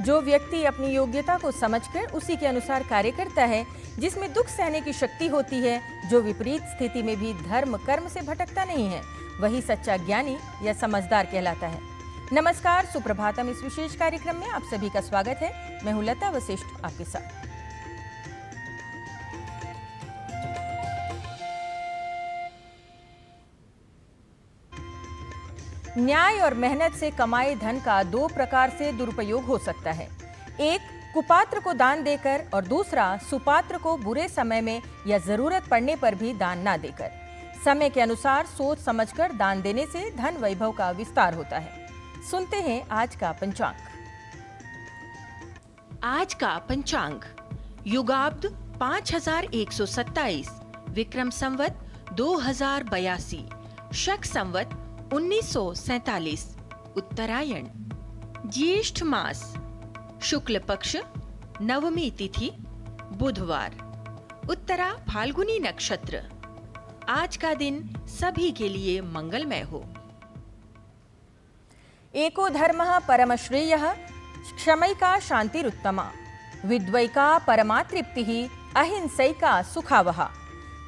जो व्यक्ति अपनी योग्यता को समझकर उसी के अनुसार कार्य करता है, जिसमें दुख सहने की शक्ति होती है, जो विपरीत स्थिति में भी धर्म कर्म से भटकता नहीं है, वही सच्चा ज्ञानी या समझदार कहलाता है। नमस्कार, सुप्रभातम। इस विशेष कार्यक्रम में आप सभी का स्वागत है। मैं हूं लता वशिष्ठ, आपके साथ। न्याय और मेहनत से कमाए धन का दो प्रकार से दुरुपयोग हो सकता है। एक, कुपात्र को दान देकर, और दूसरा, सुपात्र को बुरे समय में या जरूरत पड़ने पर भी दान ना देकर। समय के अनुसार सोच समझकर दान देने से धन वैभव का विस्तार होता है। सुनते हैं आज का पंचांग। आज का पंचांग युगाब्द 5127, विक्रम संवत 2082, शक संवत 1947, उत्तरायण, ज्येष्ठ मास, शुक्ल पक्ष, नवमी तिथि, बुधवार, उत्तरा फाल्गुनी नक्षत्र। आज का दिन सभी के लिए मंगलमय हो। एको धर्मः परम श्रेयः, क्षमैका शांतिरुत्तमा, विद्वैका परमा तृप्तिः, अहिंसैका सुखावहा।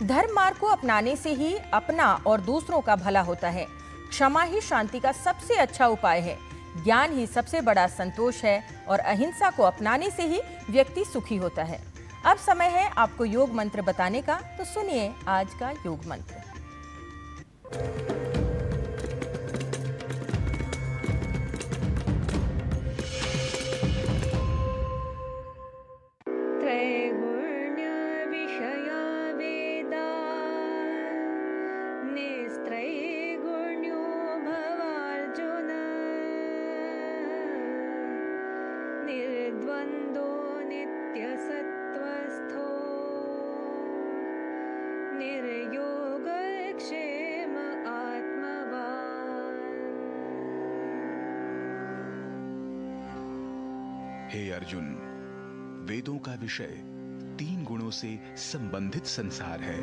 धर्म मार्ग को अपनाने से ही अपना और दूसरों का भला होता है। क्षमा ही शांति का सबसे अच्छा उपाय है। ज्ञान ही सबसे बड़ा संतोष है और अहिंसा को अपनाने से ही व्यक्ति सुखी होता है। अब समय है आपको योग मंत्र बताने का, तो सुनिए आज का योग मंत्र। निर्द्वन्द्वो नित्यसत्त्वस्थो निर्योगक्षेम आत्मवान्। हे अर्जुन, वेदों का विषय 3 गुणों से संबंधित संसार है,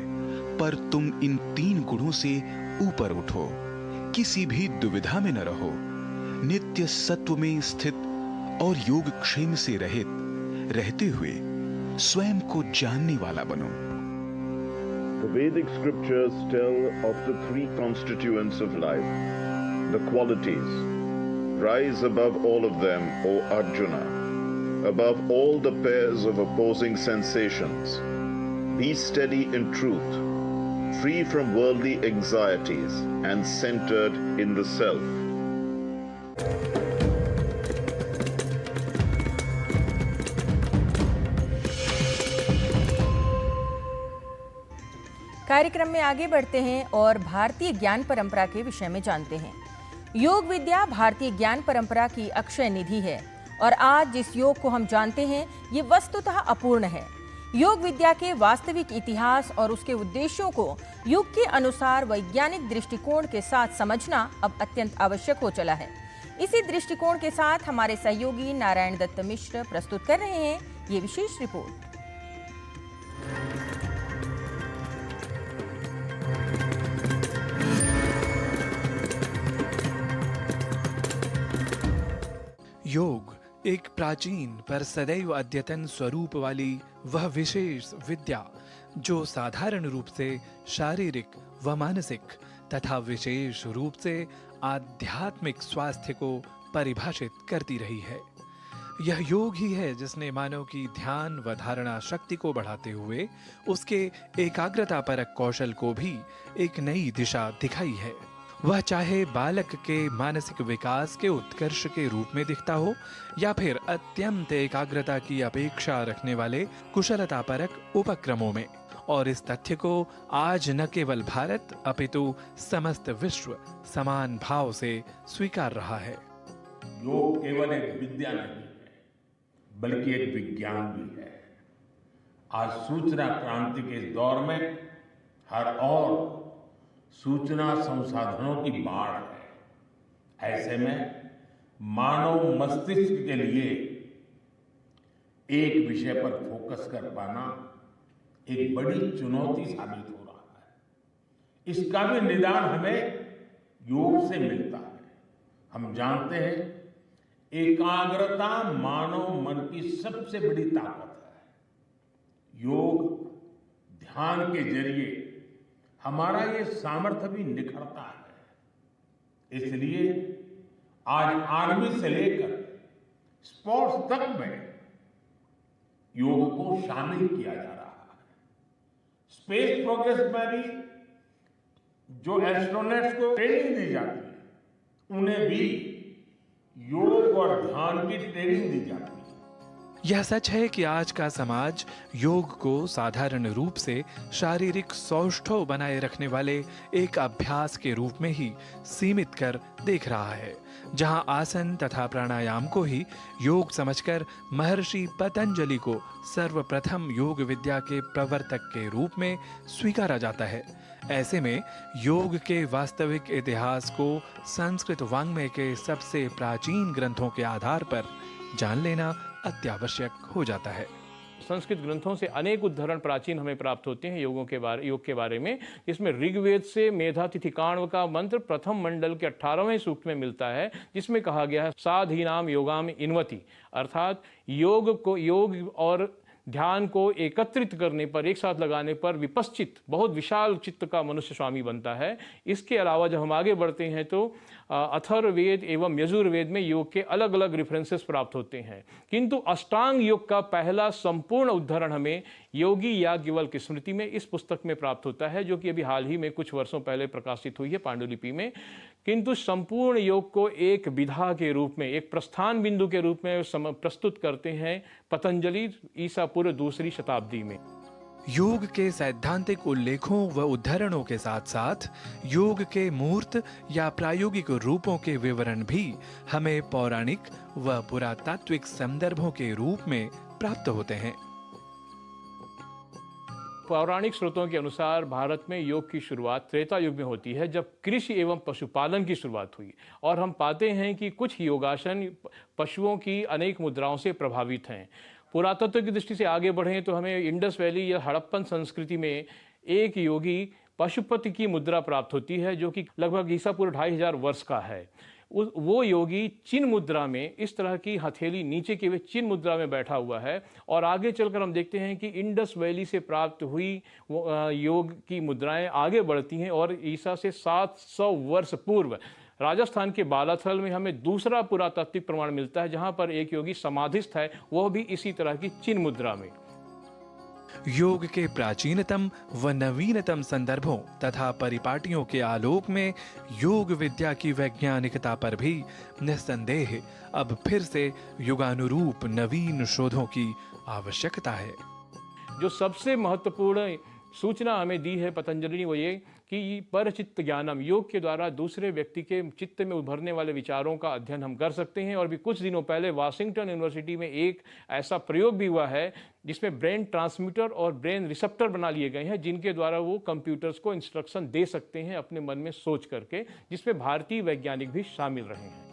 पर तुम इन 3 गुणों से ऊपर उठो, किसी भी दुविधा में न रहो, नित्य सत्व में स्थित और योग क्षेम से रहित रहते हुए स्वयं को जानने वाला बनो। The Vedic scriptures tell of the 3 constituents of life, the qualities. Rise above all of them, O Arjuna, above all the pairs of opposing sensations. Be steady in truth, free from worldly anxieties and centered in the self. कार्यक्रम में आगे बढ़ते हैं और भारतीय ज्ञान परंपरा के विषय में जानते हैं। योग विद्या भारतीय ज्ञान परंपरा की अक्षय निधि है और आज जिस योग को हम जानते हैं, ये वस्तुतः अपूर्ण है। योग विद्या के वास्तविक इतिहास और उसके उद्देश्यों को युग के अनुसार वैज्ञानिक दृष्टिकोण के साथ समझना अब अत्यंत आवश्यक हो चला है। इसी दृष्टिकोण के साथ हमारे सहयोगी नारायण दत्त मिश्र प्रस्तुत कर रहे हैं ये विशेष रिपोर्ट। योग एक प्राचीन पर सदैव अद्यतन स्वरूप वाली वह विशेष विद्या जो साधारण रूप से शारीरिक व मानसिक तथा विशेष रूप से आध्यात्मिक स्वास्थ्य को परिभाषित करती रही है। यह योग ही है जिसने मानव की ध्यान व धारणा शक्ति को बढ़ाते हुए उसके एकाग्रतापरक कौशल को भी एक नई दिशा दिखाई है। वह चाहे बालक के मानसिक विकास के उत्कर्ष के रूप में दिखता हो या फिर अत्यंत एकाग्रता की अपेक्षा रखने वाले कुशलतापरक उपक्रमों में। और इस तथ्य को आज न केवल भारत अपितु समस्त विश्व समान भाव से स्वीकार रहा है। योग केवल एक विद्या नहीं है, बल्कि एक विज्ञान भी है। आज सूचना क्रांति के इस दौर में हर ओर सूचना संसाधनों की बाढ़ है। ऐसे में मानव मस्तिष्क के लिए एक विषय पर फोकस कर पाना एक बड़ी चुनौती साबित हो रहा है। इसका भी निदान हमें योग से मिलता है। हम जानते हैं एकाग्रता मानव मन की सबसे बड़ी ताकत है। योग ध्यान के जरिए हमारा ये सामर्थ्य भी निखरता है। इसलिए आज आर्मी से लेकर स्पोर्ट्स तक में योग को शामिल किया जा रहा है। स्पेस प्रोग्रेस में भी जो एस्ट्रोनॉट्स को ट्रेनिंग दी जाती है, उन्हें भी योग और ध्यान की ट्रेनिंग दी जाती है। यह सच है कि आज का समाज योग को साधारण रूप से शारीरिक सौष्ठव बनाए रखने वाले एक अभ्यास के रूप में ही सीमित कर देख रहा है, जहां आसन तथा प्राणायाम को ही योग समझकर महर्षि पतंजलि को सर्वप्रथम योग विद्या के प्रवर्तक के रूप में स्वीकारा जाता है। ऐसे में योग के वास्तविक इतिहास को संस्कृत वाङ्मय के सबसे प्राचीन ग्रंथों के आधार पर जान लेना अत्यावश्यक हो जाता है। संस्कृत ग्रंथों से अनेक उद्धरण प्राचीन हमें प्राप्त होते हैं योग के बारे में, जिसमें ऋग्वेद से मेधातिथिकाण्व का मंत्र प्रथम मंडल के 18वें सूक्त में मिलता है, जिसमें कहा गया है साधीनाम योगाम इन्वति, अर्थात योग और ध्यान को एकत्रित करने पर, एक साथ लगाने पर विपश्चित, बहुत विशाल चित्त का मनुष्य स्वामी बनता है। इसके अलावा जब हम आगे बढ़ते हैं तो अथर्ववेद एवं यजुर्वेद में योग के अलग अलग रेफरेंसेस प्राप्त होते हैं, किंतु अष्टांग योग का पहला संपूर्ण उद्धरण हमें योगी याज्ञवल्क्य की स्मृति में इस पुस्तक में प्राप्त होता है, जो कि अभी हाल ही में कुछ वर्षों पहले प्रकाशित हुई है पांडुलिपि में। किंतु संपूर्ण योग को एक विधा के रूप में, एक प्रस्थान बिंदु के रूप में प्रस्तुत करते हैं पतंजलि ईसा पूर्व 2री शताब्दी में। योग के सैद्धांतिक उल्लेखों व उद्धरणों के साथ साथ योग के मूर्त या प्रायोगिक रूपों के विवरण भी हमें पौराणिक व पुरातात्विक संदर्भों के रूप में प्राप्त होते हैं। पौराणिक स्रोतों के अनुसार भारत में योग की शुरुआत त्रेता युग में होती है, जब कृषि एवं पशुपालन की शुरुआत हुई, और हम पाते हैं कि कुछ योगासन पशुओं की अनेक मुद्राओं से प्रभावित हैं। पुरातत्व की दृष्टि से आगे बढ़ें तो हमें इंडस वैली या हड़प्पन संस्कृति में एक योगी पशुपति की मुद्रा प्राप्त होती है, जो कि लगभग ईसा पूर्व 2500 वर्ष का है। वो योगी चिन मुद्रा में, इस तरह की हथेली नीचे के हुए चिन मुद्रा में बैठा हुआ है, और आगे चलकर हम देखते हैं कि इंडस वैली से प्राप्त हुई योग की मुद्राएं आगे बढ़ती हैं, और ईसा से 700 वर्ष पूर्व राजस्थान के बालाथल में हमें दूसरा पुरातात्विक प्रमाण मिलता है, जहां पर एक योगी समाधिस्थ है, वह भी इसी तरह की चिन मुद्रा में। योग के प्राचीनतम व नवीनतम संदर्भों तथा परिपाटियों के आलोक में योग विद्या की वैज्ञानिकता पर भी निस्संदेह अब फिर से युगानुरूप नवीन शोधों की आवश्यकता है। जो सबसे महत्वपूर्ण सूचना हमें दी है पतंजलि ने, वो ये कि परचित्त ज्ञानम, योग के द्वारा दूसरे व्यक्ति के चित्त में उभरने वाले विचारों का अध्ययन हम कर सकते हैं। और भी कुछ दिनों पहले वाशिंगटन यूनिवर्सिटी में एक ऐसा प्रयोग भी हुआ है, जिसमें ब्रेन ट्रांसमीटर और ब्रेन रिसेप्टर बना लिए गए हैं, जिनके द्वारा वो कंप्यूटर्स को इंस्ट्रक्शन दे सकते हैं अपने मन में सोच करके, जिसमें भारतीय वैज्ञानिक भी शामिल रहे हैं।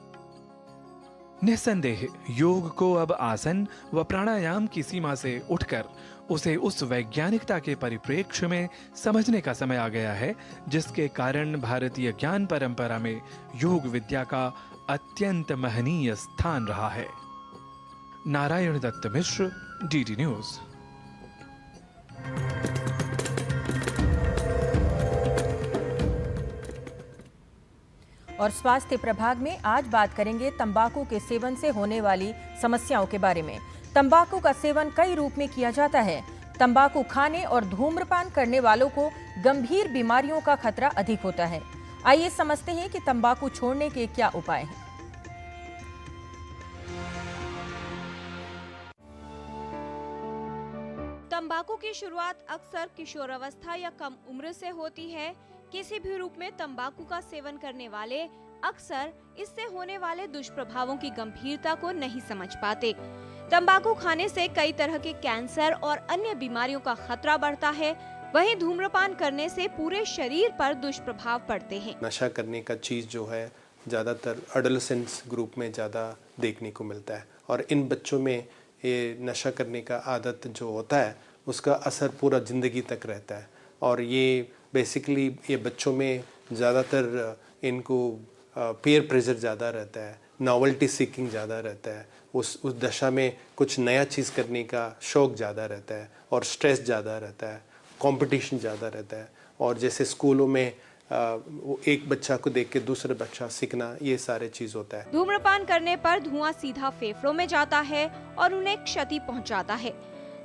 निस्संदेह योग को अब आसन व प्राणायाम की सीमा से उठकर उसे उस वैज्ञानिकता के परिप्रेक्ष्य में समझने का समय आ गया है, जिसके कारण भारतीय ज्ञान परंपरा में योग विद्या का अत्यंत महनीय स्थान रहा है। नारायण दत्त मिश्र, डीडी न्यूज। और स्वास्थ्य प्रभाग में आज बात करेंगे तंबाकू के सेवन से होने वाली समस्याओं के बारे में। तंबाकू का सेवन कई रूप में किया जाता है। तंबाकू खाने और धूम्रपान करने वालों को गंभीर बीमारियों का खतरा अधिक होता है। आइए समझते हैं कि तंबाकू छोड़ने के क्या उपाय हैं। तंबाकू की शुरुआत अक्सर किशोरावस्था या कम उम्र से होती है। किसी भी रूप में तंबाकू का सेवन करने वाले अक्सर इससे होने वाले दुष्प्रभावों की गंभीरता को नहीं समझ पाते। तंबाकू खाने से कई तरह के कैंसर और अन्य बीमारियों का खतरा बढ़ता है। वहीं धूम्रपान करने से पूरे शरीर पर दुष्प्रभाव पड़ते हैं। नशा करने का चीज जो है ज्यादातर एडोलेसेंट्स ग्रुप में ज्यादा देखने को मिलता है, और इन बच्चों में ये नशा करने का आदत जो होता है उसका असर पूरा ज़िंदगी तक रहता है। और ये बेसिकली ये बच्चों में ज़्यादातर इनको पीयर प्रेशर ज़्यादा रहता है, नॉवेल्टी सीकिंग ज़्यादा रहता है, उस दशा में कुछ नया चीज़ करने का शौक़ ज़्यादा रहता है और स्ट्रेस ज़्यादा रहता है, कंपटीशन ज़्यादा रहता है। और जैसे स्कूलों में एक बच्चा को देख के दूसरा बच्चा सीखना, ये सारे चीज़ होता है। धूम्रपान करने पर धुआं सीधा फेफड़ों में जाता है और उन्हें क्षति पहुंचाता है।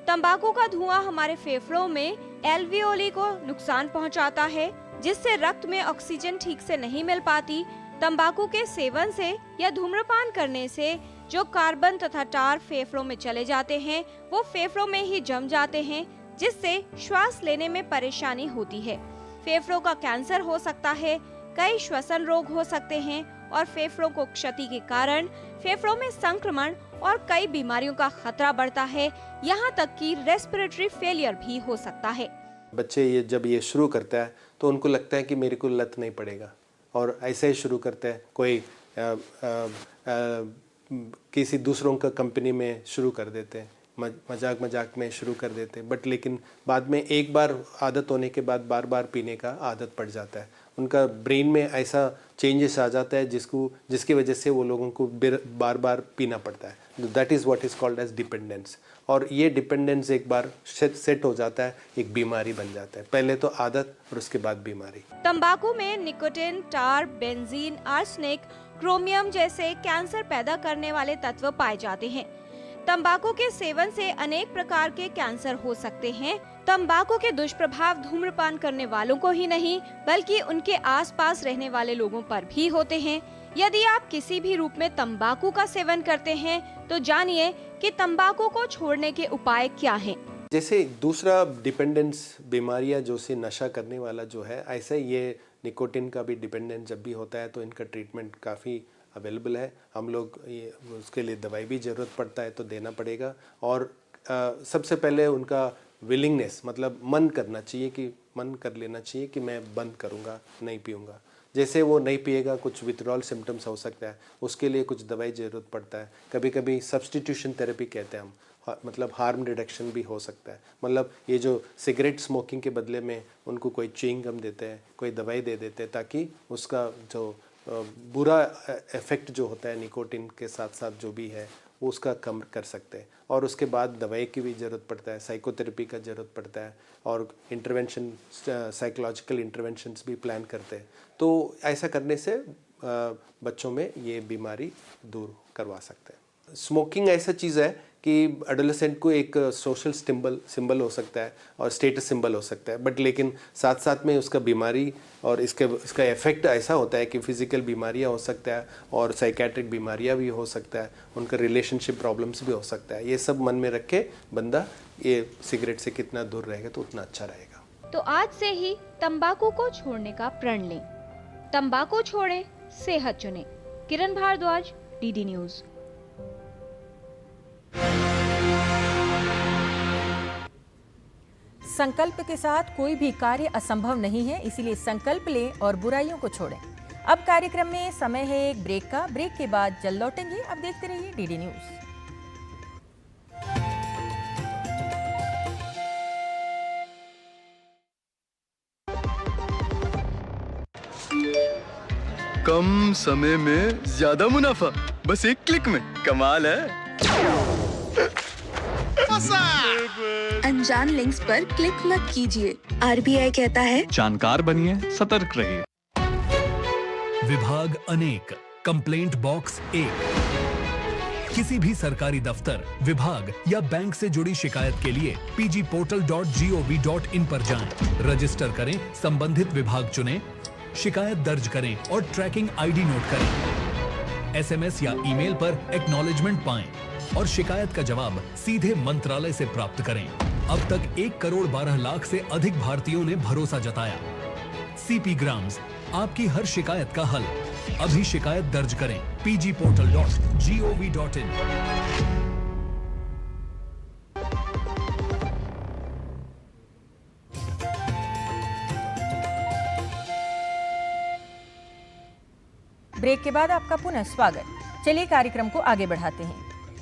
तंबाकू का धुआं हमारे फेफड़ों में एल्वियोली को नुकसान पहुंचाता है, जिससे रक्त में ऑक्सीजन ठीक से नहीं मिल पाती। तंबाकू के सेवन से या धूम्रपान करने से जो कार्बन तथा टार फेफड़ों में चले जाते हैं, वो फेफड़ों में ही जम जाते हैं, जिससे श्वास लेने में परेशानी होती है। फेफड़ों का कैंसर हो सकता है, कई श्वसन रोग हो सकते हैं और फेफड़ों को क्षति के कारण फेफड़ों में संक्रमण और कई बीमारियों का खतरा बढ़ता है। यहाँ तक कि रेस्पिरेटरी फेलियर भी हो सकता है। बच्चे जब ये शुरू करता है तो उनको लगता है कि मेरे को लत नहीं पड़ेगा, और ऐसे ही शुरू करते हैं। कोई किसी दूसरों का कंपनी में शुरू कर देते हैं, मजाक में शुरू कर देते हैं, बट लेकिन बाद में एक बार आदत होने के बाद बार बार पीने का आदत पड़ जाता है। उनका ब्रेन में ऐसा चेंजेस आ जाता है जिसकी वजह से वो लोगों को बार बार पीना पड़ता है। That is what is called as dependence. और ये डिपेंडेंस एक बार सेट हो जाता है, एक बीमारी बन जाता है। पहले तो आदत और उसके बाद बीमारी। तंबाकू में निकोटिन, टार, बेंजीन, आर्सेनिक, क्रोमियम जैसे कैंसर पैदा करने वाले तत्व पाए जाते हैं। तंबाकू के सेवन से अनेक प्रकार के कैंसर हो सकते हैं। तंबाकू के दुष्प्रभाव धूम्रपान करने वालों को ही नहीं, बल्कि उनके आसपास रहने वाले लोगों पर भी होते हैं। यदि आप किसी भी रूप में तंबाकू का सेवन करते हैं तो जानिए कि तंबाकू को छोड़ने के उपाय क्या हैं। जैसे दूसरा डिपेंडेंस बीमारियां जो से नशा करने वाला जो है, ऐसे ये निकोटिन का भी डिपेंडेंस जब भी होता है तो इनका ट्रीटमेंट काफ़ी अवेलेबल है। हम लोग उसके लिए दवाई भी ज़रूरत पड़ता है तो देना पड़ेगा। और सबसे पहले उनका विलिंगनेस, मतलब मन करना चाहिए, कि मन कर लेना चाहिए कि मैं बंद करूँगा, नहीं पीऊँगा। जैसे वो नहीं पिएगा, कुछ विथड्रॉल सिम्टम्स हो सकता है, उसके लिए कुछ दवाई ज़रूरत पड़ता है। कभी कभी सब्सटीट्यूशन थेरेपी कहते हैं हम, मतलब हार्म रिडक्शन भी हो सकता है। मतलब ये जो सिगरेट स्मोकिंग के बदले में उनको कोई च्युइंग गम देते हैं, कोई दवाई दे देते हैं, ताकि उसका जो बुरा इफ़ेक्ट जो होता है निकोटिन के साथ साथ जो भी है वो उसका कम कर सकते हैं। और उसके बाद दवाई की भी ज़रूरत पड़ता है, साइकोथेरेपी का ज़रूरत पड़ता है, और इंटरवेंशन, साइकोलॉजिकल इंटरवेंशंस भी प्लान करते हैं। तो ऐसा करने से बच्चों में ये बीमारी दूर करवा सकते हैं। स्मोकिंग ऐसा चीज़ है कि एडोलेसेंट को एक सोशल सिंबल हो सकता है और स्टेटस सिंबल हो सकता है, बट लेकिन साथ साथ में उसका बीमारी और इसका इफेक्ट ऐसा होता है कि फिजिकल बीमारियां हो सकता है और साइकेट्रिक बीमारियां भी हो सकता है, उनका रिलेशनशिप प्रॉब्लम्स भी हो सकता है। ये सब मन में रख के बंदा ये सिगरेट से कितना दूर रहेगा तो उतना अच्छा रहेगा। तो आज से ही तंबाकू को छोड़ने का प्रण लें। तंबाकू छोड़ें, सेहत चुनें। किरण भारद्वाज, डीडी न्यूज़। संकल्प के साथ कोई भी कार्य असंभव नहीं है, इसीलिए संकल्प लें और बुराइयों को छोड़ें। अब कार्यक्रम में समय है एक ब्रेक का। ब्रेक के बाद जल्द लौटेंगे। अब देखते रहिए डीडी न्यूज़। कम समय में ज्यादा मुनाफा, बस एक क्लिक में। कमाल है। अनजान लिंक्स पर क्लिक मत कीजिए। आरबीआई कहता है जानकार बनिए, सतर्क रहिए। विभाग अनेक, कंप्लेंट बॉक्स 1। किसी भी सरकारी दफ्तर, विभाग या बैंक से जुड़ी शिकायत के लिए pgportal.gov.in पर जाएं, रजिस्टर करें, संबंधित विभाग चुनें, शिकायत दर्ज करें और ट्रैकिंग आईडी नोट करें। एसएमएस या ईमेल पर एक्नॉलेजमेंट पाएं और शिकायत का जवाब सीधे मंत्रालय से प्राप्त करें। अब तक 1 करोड़ 12 लाख से अधिक भारतीयों ने भरोसा जताया। सीपी ग्राम्स, आपकी हर शिकायत का हल। अभी शिकायत दर्ज करें pgportal.gov.in। ब्रेक के बाद आपका पुनः स्वागत। चलिए कार्यक्रम को आगे बढ़ाते हैं।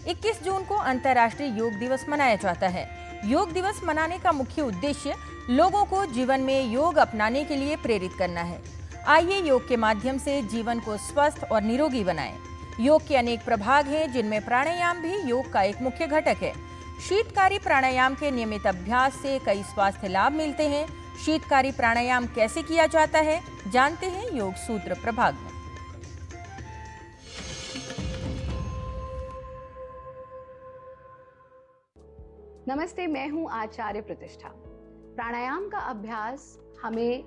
21 जून को अंतर्राष्ट्रीय योग दिवस मनाया जाता है। योग दिवस मनाने का मुख्य उद्देश्य लोगों को जीवन में योग अपनाने के लिए प्रेरित करना है। आइए योग के माध्यम से जीवन को स्वस्थ और निरोगी बनाएं। योग के अनेक प्रभाग हैं, जिनमें प्राणायाम भी योग का एक मुख्य घटक है। शीतकारी प्राणायाम के नियमित अभ्यास से कई स्वास्थ्य लाभ मिलते हैं। शीतकारी प्राणायाम कैसे किया जाता है, जानते हैं योग सूत्र प्रभाग में। नमस्ते, मैं हूं आचार्य प्रतिष्ठा। प्राणायाम का अभ्यास हमें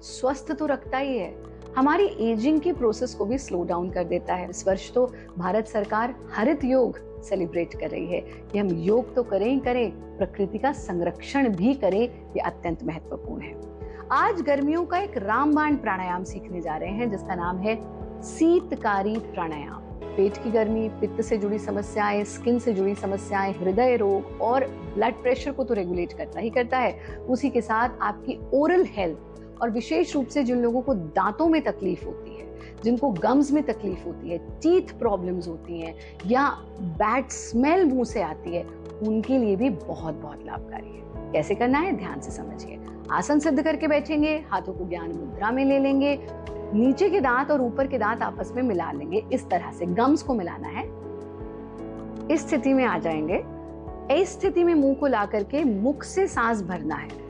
स्वस्थ तो रखता ही है, हमारी एजिंग की प्रोसेस को भी स्लो डाउन कर देता है। इस वर्ष तो भारत सरकार हरित योग सेलिब्रेट कर रही है कि हम योग तो करें ही करें, प्रकृति का संरक्षण भी करें, ये अत्यंत महत्वपूर्ण है। आज गर्मियों का एक रामबाण प्राणायाम सीखने जा रहे हैं, जिसका नाम है शीतकारी प्राणायाम। पेट की गर्मी, पित्त से जुड़ी समस्याएं, स्किन से जुड़ी समस्याएं, हृदय रोग और ब्लड प्रेशर को तो रेगुलेट करता ही करता है। उसी के साथ आपकी ओरल हेल्थ और विशेष रूप से जिन लोगों को दांतों में तकलीफ होती है, जिनको गम्स में तकलीफ होती है, टीथ प्रॉब्लम्स होती हैं या बैड स्मेल मुंह से आती है, उनके लिए भी बहुत बहुत लाभकारी है। कैसे करना है, ध्यान से समझिए। आसन सिद्ध करके बैठेंगे, हाथों को ज्ञान मुद्रा में ले लेंगे, नीचे के दांत और ऊपर के दांत आपस में मिला लेंगे। इस तरह से गम्स को मिलाना है। इस स्थिति में आ जाएंगे। इस स्थिति में मुंह को ला करके मुख से सांस भरना है।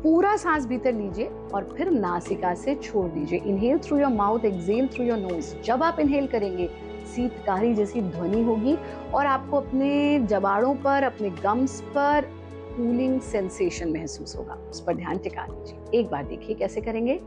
पूरा सांस भीतर लीजिए और फिर नासिका से छोड़ दीजिए। Inhale through your mouth, exhale through your nose. जब आप इनहेल करेंगे, शीतकारी जैसी ध्वनि होगी और आपको अपने जबाड़ों पर, अपने गम्स पर कूलिंग सेंसेशन महसूस होगा। उस पर ध्यान टिका दीजिए। एक बार देखिए कैसे करेंगे।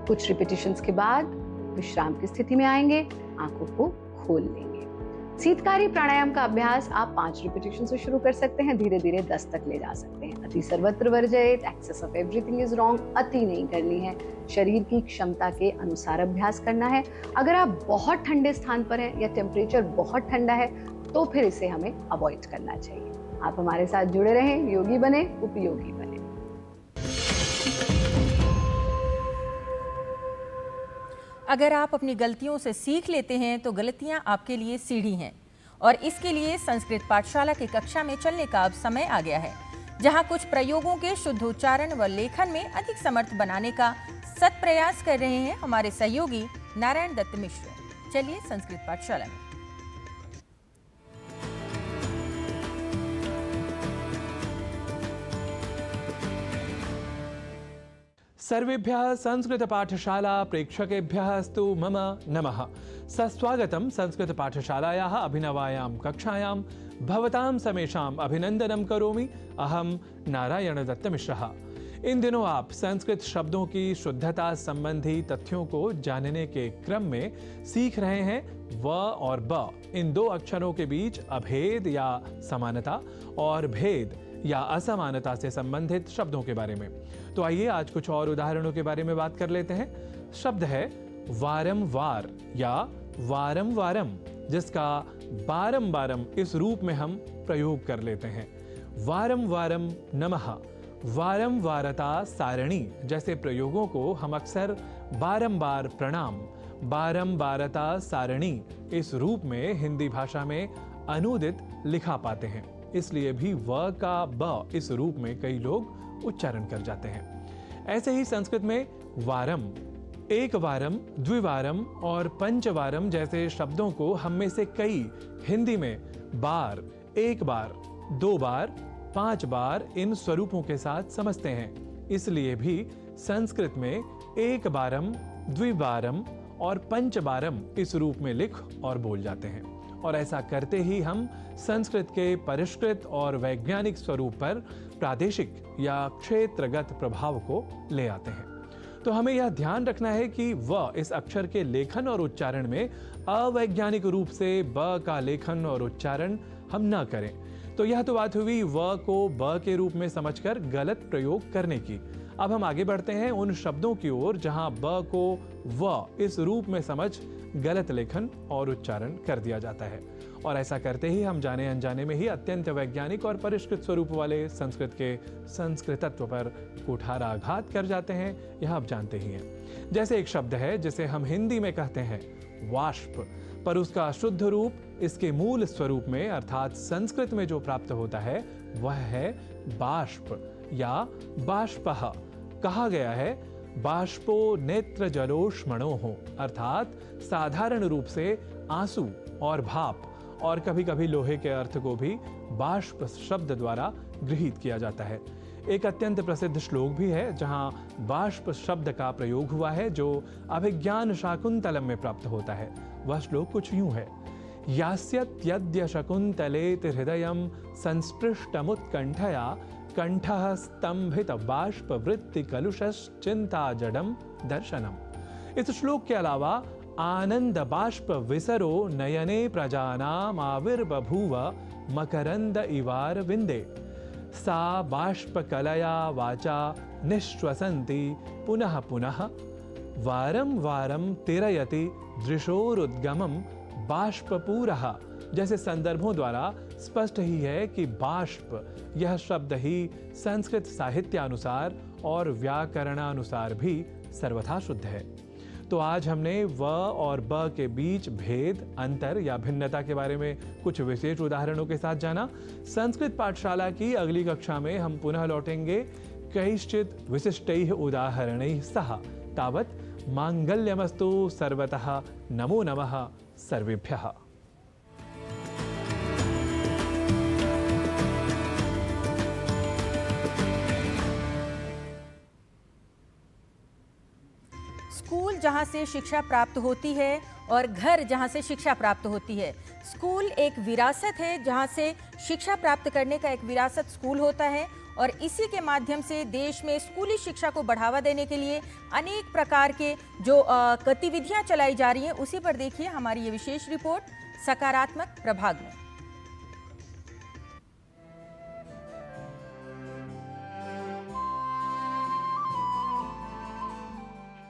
कुछ रिपीटिशंस के बाद विश्राम की स्थिति में आएंगे, आंखों को खोल लेंगे। शीतकारी प्राणायाम का अभ्यास आप 5 रिपीटिशन से शुरू कर सकते हैं, धीरे धीरे 10 तक ले जा सकते हैं। अति सर्वत्र वर्जयेत, excess of everything is wrong. अति नहीं करनी है, शरीर की क्षमता के अनुसार अभ्यास करना है। अगर आप बहुत ठंडे स्थान पर हैं या टेम्परेचर बहुत ठंडा है तो फिर इसे हमें अवॉइड करना चाहिए। आप हमारे साथ जुड़े रहें, योगी बने, उपयोगी बने। अगर आप अपनी गलतियों से सीख लेते हैं तो गलतियां आपके लिए सीढ़ी हैं, और इसके लिए संस्कृत पाठशाला की कक्षा में चलने का अब समय आ गया है, जहां कुछ प्रयोगों के शुद्ध उच्चारण व लेखन में अधिक समर्थ बनाने का सत प्रयास कर रहे हैं हमारे सहयोगी नारायण दत्त मिश्र। चलिए संस्कृत पाठशाला में। सर्वेभ्यः संस्कृत पाठशाला प्रेक्षकेभ्यस्तु मम नमः। सस्वागतं संस्कृत पाठशालायाः अभिनवायां कक्षायां भवतां समेषाम् अभिनंदनं करोमि। अहं नारायण दत्त मिश्रः। इन दिनों आप संस्कृत शब्दों की शुद्धता संबंधी तथ्यों को जानने के क्रम में सीख रहे हैं व और ब, इन 2 अक्षरों के बीच अभेद या समानता और भेद या असमानता से संबंधित शब्दों के बारे में। तो आइए आज कुछ और उदाहरणों के बारे में बात कर लेते हैं। शब्द है वारंवार या वारम वारम, जिसका बारम बारम इस रूप में हम प्रयोग कर लेते हैं। वारम वारम नमः, वारम वारता सारणी जैसे प्रयोगों को हम अक्सर बारंबार प्रणाम, बारम बारता सारणी इस रूप में हिंदी भाषा में अनुदित लिखा पाते हैं। इसलिए भी व का ब इस रूप में कई लोग उच्चारण कर जाते हैं। ऐसे ही संस्कृत में वारम, एक वारम, द्विवारम और पंचवारम जैसे शब्दों को हम में से कई हिंदी में बार, एक बार, 2 बार, 5 बार इन स्वरूपों के साथ समझते हैं। इसलिए भी संस्कृत में एक बारम, द्विबारम और पंचबारम इस रूप में लिख और बोल जाते हैं। और ऐसा करते ही हम संस्कृत के परिष्कृत और वैज्ञानिक स्वरूप पर प्रादेशिक या क्षेत्रगत प्रभाव को ले आते हैं। तो हमें यह ध्यान रखना है कि व इस अक्षर के लेखन और उच्चारण में अवैज्ञानिक रूप से ब का लेखन और उच्चारण हम न करें। तो यह तो बात हुई व को ब के रूप में समझकर गलत प्रयोग करने की। अब हम आगे बढ़ते हैं उन शब्दों की ओर जहां ब को व इस रूप में समझ गलत लेखन और उच्चारण कर दिया जाता है। और ऐसा करते ही हम जाने अनजाने में ही अत्यंत वैज्ञानिक और परिष्कृत स्वरूप वाले संस्कृत के संस्कृतत्व पर कुठाराघात कर जाते हैं, यह आप जानते ही हैं। जैसे एक शब्द है जिसे हम हिंदी में कहते हैं वाष्प, पर उसका शुद्ध रूप इसके मूल स्वरूप में अर्थात संस्कृत में जो प्राप्त होता है वह है बाष्प या बाष्पः। कहा गया है बाष्पो नेत्र जलोष्मणोः, अर्थात साधारण रूप से आंसू और भाप, और कभी कभी लोहे के अर्थ को भी बाष्प शब्द द्वारा गृहीत किया जाता है। एक अत्यंत प्रसिद्ध श्लोक भी है जहां बाष्प शब्द का प्रयोग हुआ है, जो अभिज्ञान शाकुंतलम में प्राप्त होता है। वह श्लोक कुछ यूं है, यास्यत्यद्य शकुंतलेति हृदयं संस्पृष्टमुत्कंठया कंठः स्तंभित बाष्प वृत्ति कलुषश्चिंता जडम दर्शनम। इस श्लोक के अलावा आनंद बाष्प विसरो नयने प्रजानाम आविर्बभूव मकरंद इवार विंदे, सा बाष्प कलया वाचा निश्वसंति पुनः पुनः वारं वारं तिरयति दृशोरुद्गमं बाष्पपूरः। जैसे संदर्भों द्वारा स्पष्ट ही है कि बाष्प यह शब्द ही संस्कृत साहित्यानुसार और व्याकरणानुसार भी सर्वथा शुद्ध है। तो आज हमने व और ब के बीच भेद, अंतर या भिन्नता के बारे में कुछ विशेष उदाहरणों के साथ जाना। संस्कृत पाठशाला की अगली कक्षा में हम पुनः लौटेंगे कैश्चित विशिष्टैः उदाहरणैः सह। तावत् मांगल्यमस्तु सर्वतः। नमो नमः सर्वेभ्यः। स्कूल जहाँ से शिक्षा प्राप्त होती है और घर जहाँ से शिक्षा प्राप्त होती है। स्कूल एक विरासत है, जहाँ से शिक्षा प्राप्त करने का एक विरासत स्कूल होता है, और इसी के माध्यम से देश में स्कूली शिक्षा को बढ़ावा देने के लिए अनेक प्रकार के जो गतिविधियाँ चलाई जा रही हैं, उसी पर देखिए हमारी ये विशेष रिपोर्ट सकारात्मक प्रभाग में।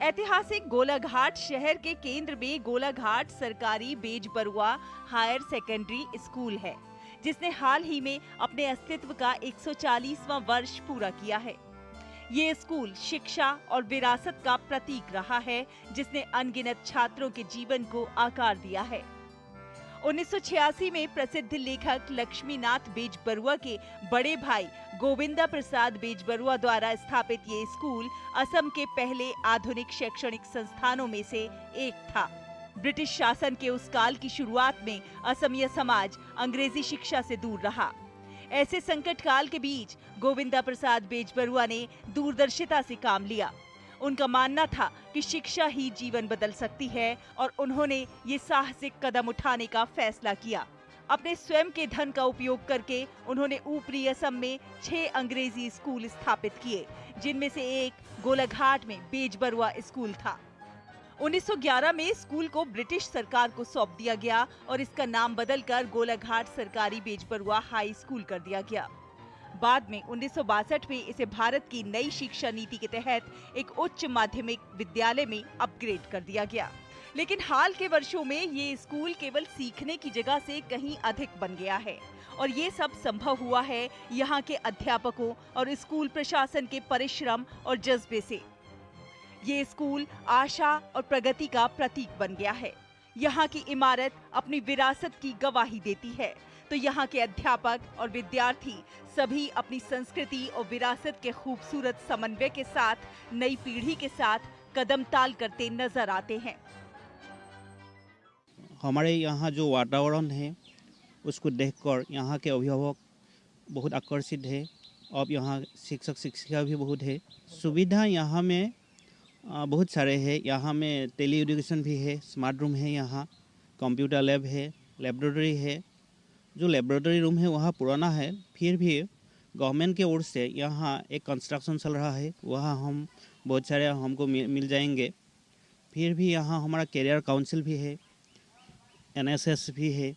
ऐतिहासिक गोलाघाट शहर के केंद्र में गोलाघाट सरकारी बेजबरुआ हायर सेकेंडरी स्कूल है, जिसने हाल ही में अपने अस्तित्व का 140वां वर्ष पूरा किया है। ये स्कूल शिक्षा और विरासत का प्रतीक रहा है, जिसने अनगिनत छात्रों के जीवन को आकार दिया है। 1986 में प्रसिद्ध लेखक लक्ष्मीनाथ बेजबरुआ के बड़े भाई गोविंदा प्रसाद बेजबरुआ द्वारा स्थापित ये स्कूल असम के पहले आधुनिक शैक्षणिक संस्थानों में से एक था। ब्रिटिश शासन के उस काल की शुरुआत में असमिया समाज अंग्रेजी शिक्षा से दूर रहा। ऐसे संकट काल के बीच गोविंदा प्रसाद बेजबरुआ ने दूरदर्शिता से काम लिया। उनका मानना था कि शिक्षा ही जीवन बदल सकती है, और उन्होंने ये साहसिक कदम उठाने का फैसला किया। अपने स्वयं के धन का उपयोग करके उन्होंने ऊपरी असम में 6 अंग्रेजी स्कूल स्थापित किए, जिनमें से एक गोलाघाट में बेजबरुआ स्कूल था। 1911 में स्कूल को ब्रिटिश सरकार को सौंप दिया गया और इसका नाम बदलकर गोलाघाट सरकारी बेजबरुआ हाई स्कूल कर दिया गया। बाद में 1962 में इसे भारत की नई शिक्षा नीति के तहत एक उच्च माध्यमिक विद्यालय में अपग्रेड कर दिया गया। लेकिन हाल के वर्षों में ये स्कूल केवल सीखने की जगह से कहीं अधिक बन गया है, और ये सब संभव हुआ है यहाँ के अध्यापकों और स्कूल प्रशासन के परिश्रम और जज्बे से। ये स्कूल आशा और प्रगति का प्रतीक बन गया है। यहाँ की इमारत अपनी विरासत की गवाही देती है, तो यहाँ के अध्यापक और विद्यार्थी सभी अपनी संस्कृति और विरासत के खूबसूरत समन्वय के साथ नई पीढ़ी के साथ कदम ताल करते नजर आते हैं। हमारे यहाँ जो वातावरण है उसको देखकर यहाँ के अभिभावक बहुत आकर्षित है। अब यहाँ शिक्षक शिक्षिका भी बहुत है। सुविधा यहाँ में बहुत सारे हैं। यहाँ में टेली एजुकेशन भी है, स्मार्ट रूम है, यहाँ कंप्यूटर लैब है, लेबोरेटरी है। जो लेबोरेटरी रूम है वहाँ पुराना है, फिर भी गवर्नमेंट के ओर से यहाँ एक कंस्ट्रक्शन चल रहा है, वहाँ हम बहुत सारे हमको मिल जाएंगे। फिर भी यहाँ हमारा कैरियर काउंसिल भी है, NSS भी है,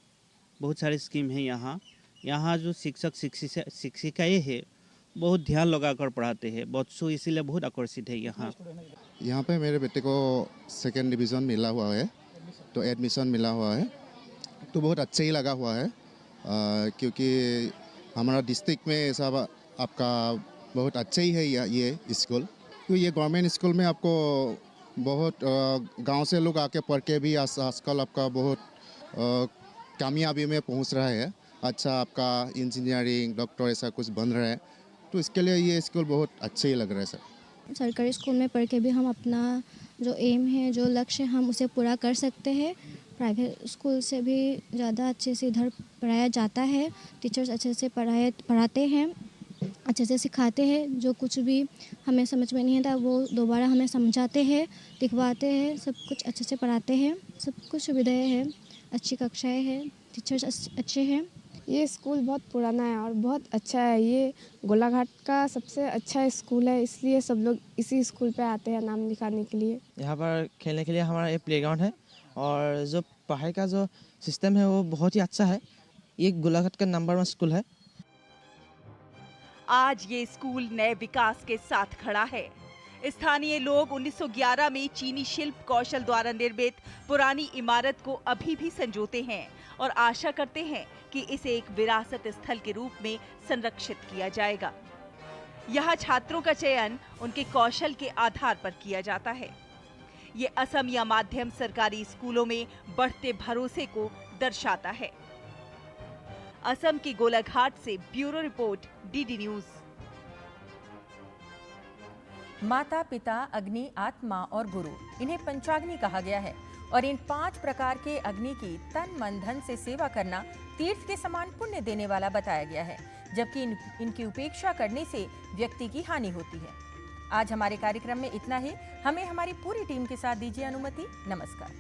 बहुत सारी स्कीम है यहाँ। यहाँ जो शिक्षक शिक्षिकाएँ हैं बहुत ध्यान लगाकर पढ़ाते हैं बच्चों, इसीलिए बहुत आकर्षित है यहाँ। यहाँ पे मेरे बेटे को 2nd डिवीज़न मिला हुआ है तो एडमिशन मिला हुआ है, तो बहुत अच्छा ही लगा हुआ है क्योंकि हमारा डिस्ट्रिक्ट में ऐसा आपका बहुत अच्छा ही है ये स्कूल। तो ये गवर्नमेंट स्कूल में आपको बहुत गांव से लोग आके पढ़ के भी आजकल आपका बहुत कामयाबी में पहुंच रहा है। अच्छा आपका इंजीनियरिंग डॉक्टर ऐसा कुछ बन रहा है, तो इसके लिए ये स्कूल बहुत अच्छे ही लग रहा है सर। सरकारी स्कूल में पढ़ के भी हम अपना जो एम है, जो लक्ष्य हम उसे पूरा कर सकते हैं। प्राइवेट स्कूल से भी ज़्यादा अच्छे से इधर पढ़ाया जाता है। टीचर्स अच्छे से पढ़ाते हैं, अच्छे से सिखाते हैं। जो कुछ भी हमें समझ में नहीं आता वो दोबारा हमें समझाते हैं, दिखवाते हैं। सब कुछ अच्छे से पढ़ाते हैं, सब कुछ सुविधाएं हैं, अच्छी कक्षाएं हैं, टीचर्स अच्छे हैं। ये स्कूल बहुत पुराना है और बहुत अच्छा है। ये गोलाघाट का सबसे अच्छा स्कूल है, इसलिए सब लोग इसी स्कूल पे आते हैं नाम लिखाने के लिए। यहाँ पर खेलने के लिए हमारा एक प्लेग्राउंड है और जो पढ़ाई का जो सिस्टम है वो बहुत ही अच्छा है। ये गोलाघाट का नंबर 1 स्कूल है। आज ये स्कूल नए विकास के साथ खड़ा है। स्थानीय लोग 1911 में चीनी शिल्प कौशल द्वारा निर्मित पुरानी इमारत को अभी भी संजोते हैं और आशा करते हैं कि इसे एक विरासत स्थल के रूप में संरक्षित किया जाएगा। यहाँ छात्रों का चयन उनके कौशल के आधार पर किया जाता है। ये असमिया माध्यम सरकारी स्कूलों में बढ़ते भरोसे को दर्शाता है। असम के गोलाघाट से ब्यूरो रिपोर्ट, डीडी न्यूज। माता, पिता, अग्नि, आत्मा और गुरु, इन्हें पंचाग्नि कहा गया है और इन 5 प्रकार के अग्नि की तन मन धन से सेवा करना तीर्थ के समान पुण्य देने वाला बताया गया है, जबकि इनकी उपेक्षा करने से व्यक्ति की हानि होती है। आज हमारे कार्यक्रम में इतना ही। हमें हमारी पूरी टीम के साथ दीजिए अनुमति। नमस्कार।